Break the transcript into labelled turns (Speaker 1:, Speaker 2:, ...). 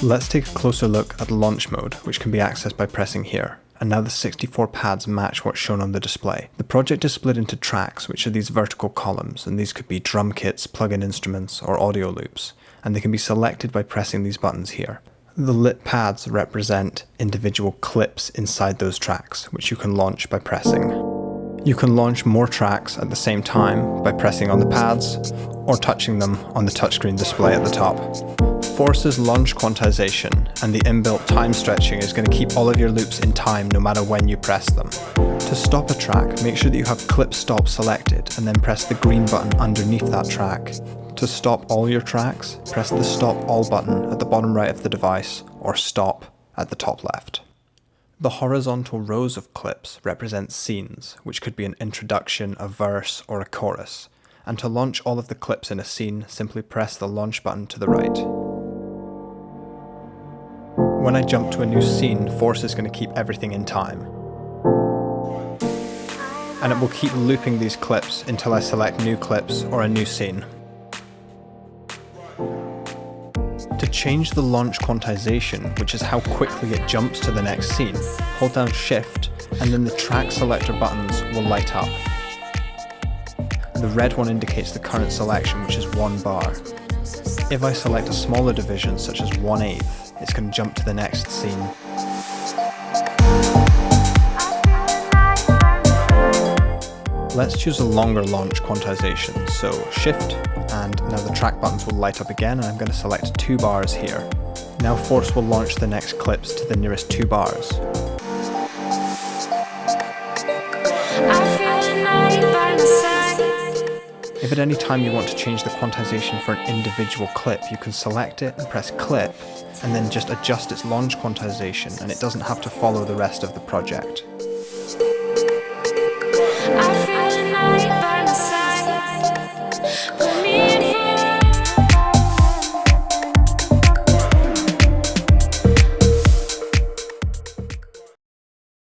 Speaker 1: Let's take a closer look at launch mode, which can be accessed by pressing here. And now the 64 pads match what's shown on the display. The project is split into tracks, which are these vertical columns, and these could be drum kits, plug-in instruments, or audio loops, and they can be selected by pressing these buttons here. The lit pads represent individual clips inside those tracks, which you can launch by pressing. You can launch more tracks at the same time by pressing on the pads, or touching them on the touchscreen display at the top. Force's launch quantization and the inbuilt time stretching is going to keep all of your loops in time no matter when you press them. To stop a track, make sure that you have clip stop selected and then press the green button underneath that track. To stop all your tracks, press the stop all button at the bottom right of the device or stop at the top left. The horizontal rows of clips represent scenes, which could be an introduction, a verse, or a chorus. And to launch all of the clips in a scene, simply press the launch button to the right. When I jump to a new scene, Force is going to keep everything in time. And it will keep looping these clips until I select new clips or a new scene. To change the launch quantization, which is how quickly it jumps to the next scene, hold down Shift and then the track selector buttons will light up. The red one indicates the current selection, which is 1 bar. If I select a smaller division, such as 1/8, it's going to jump to the next scene. Let's choose a longer launch quantization, so Shift, and now the track buttons will light up again, and I'm going to select 2 bars here. Now Force will launch the next clips to the nearest 2 bars. If at any time you want to change the quantization for an individual clip, you can select it and press clip, and then just adjust its launch quantization, and it doesn't have to follow the rest of the project.